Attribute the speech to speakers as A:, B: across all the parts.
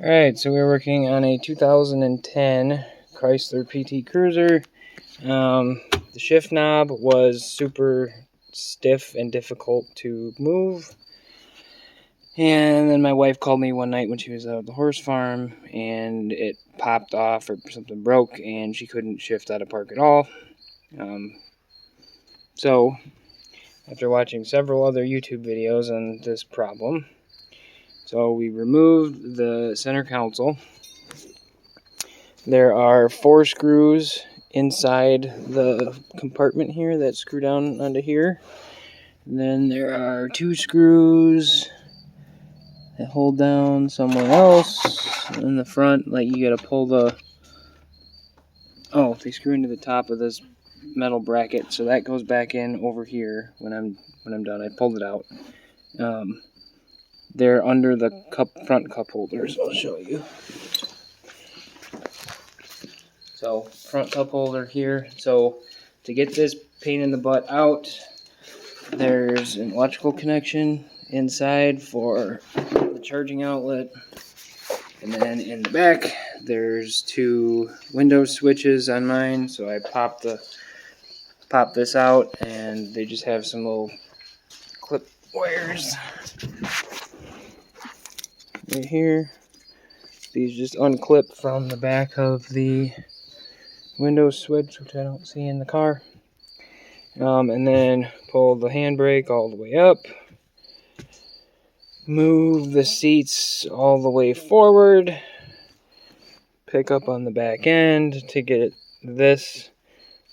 A: Alright, so we're working on a 2010 Chrysler PT Cruiser. The shift knob was super stiff and difficult to move. And then my wife called me one night when she was out at the horse farm, and it popped off or something broke, and she couldn't shift out of park at all. So, after watching several other YouTube videos on this problem, so we removed the center console. There are 4 screws inside the compartment here that screw down onto here. And then there are 2 screws that hold down somewhere else in the front. Like you gotta pull the... Oh, they screw into the top of this metal bracket, so that goes back in over here when I'm done. I pulled it out. They're under the front cup holders. I'll show you. So, front cup holder here. So, to get this pain in the butt out, there's an electrical connection inside for the charging outlet. And then in the back, there's 2 Windows switches on mine. So I pop this out, and they just have some little clip wires right here. These just unclip from the back of the Windows switch, which I don't see in the car. And then pull the handbrake all the way up. Move the seats all the way forward. Pick up on the back end to get this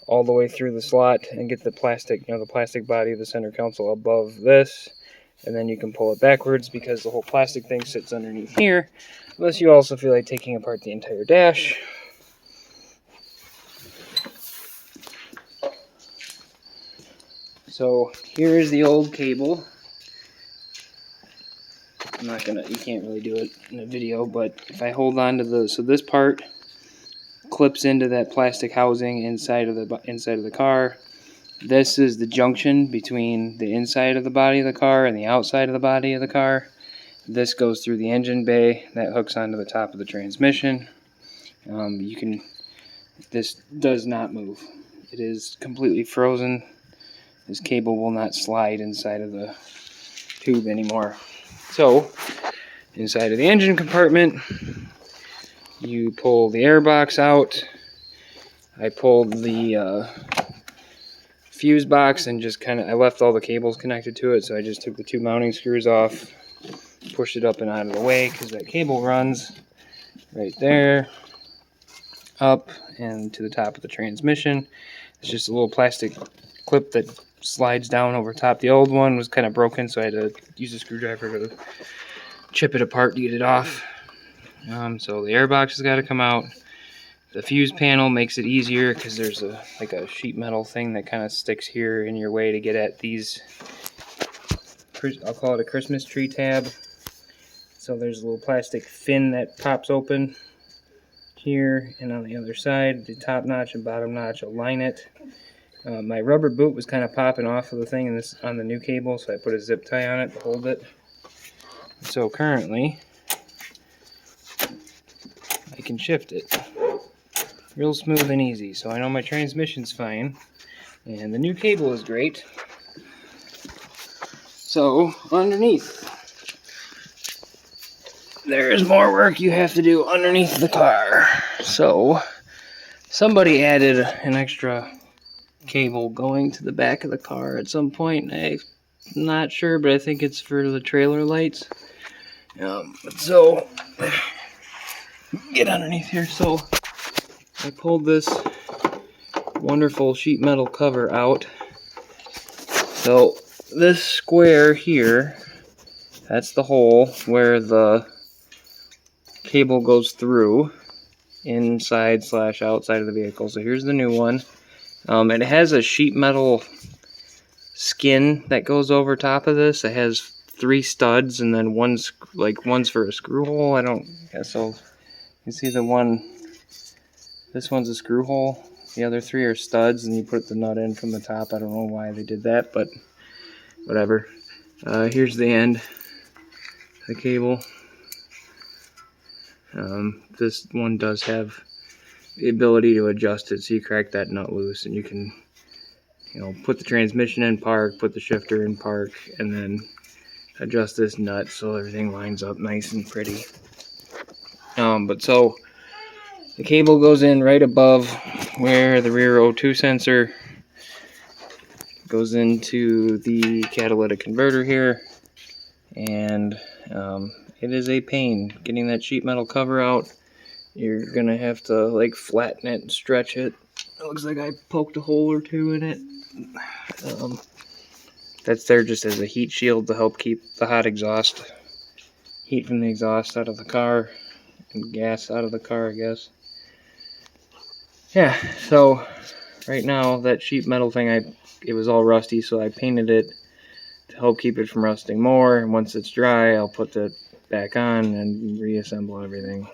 A: all the way through the slot and get the plastic, the plastic body of the center console above this. And then you can pull it backwards because the whole plastic thing sits underneath here. Unless you also feel like taking apart the entire dash. So here's the old cable. You can't really do it in a video, but if I hold on to so this part clips into that plastic housing inside of the car. This is the junction between the inside of the body of the car and the outside of the body of the car. This goes through the engine bay that hooks onto the top of the transmission. This does not move. It is completely frozen. This cable will not slide inside of the tube anymore. So, inside of the engine compartment, you pull the air box out. I pulled the fuse box and just I left all the cables connected to it, so I just took the 2 mounting screws off, pushed it up and out of the way because that cable runs right there, up and to the top of the transmission. It's just a little plastic clip that slides down over top. The old one was kind of broken, so I had to use a screwdriver to chip it apart to get it off. So the air box has got to come out. The fuse panel makes it easier because there's a sheet metal thing that kind of sticks here in your way to get at these. I'll call it a Christmas tree tab. So there's a little plastic fin that pops open here, and on the other side, the top notch and bottom notch align it. My rubber boot was kind of popping off of the thing on the new cable, so I put a zip tie on it to hold it. So currently, I can shift it real smooth and easy. So I know my transmission's fine, and the new cable is great. So underneath, there is more work you have to do underneath the car. So somebody added an extra cable going to the back of the car at some point. I'm not sure, but I think it's for the trailer lights. So get underneath here. So I pulled this wonderful sheet metal cover out. So this square here, that's the hole where the cable goes through inside / outside of the vehicle. So here's the new one. It has a sheet metal skin that goes over top of this. It has 3 studs and then one's for a screw hole. So you can see this one's a screw hole. The other 3 are studs, and you put the nut in from the top. I don't know why they did that, but whatever. Here's the end, the cable. This one does have the ability to adjust it, so you crack that nut loose and you can, put the transmission in park, put the shifter in park, and then adjust this nut so everything lines up nice and pretty. But so the cable goes in right above where the rear O2 sensor goes into the catalytic converter here, and it is a pain getting that sheet metal cover out. You're gonna have to like flatten it and stretch it. It looks like I poked a hole or two in it. That's there just as a heat shield to help keep the hot exhaust, heat from the exhaust out of the car and gas out of the car, I guess. Yeah, so right now that sheet metal thing, it was all rusty, so I painted it to help keep it from rusting more. And once it's dry, I'll put it back on and reassemble everything.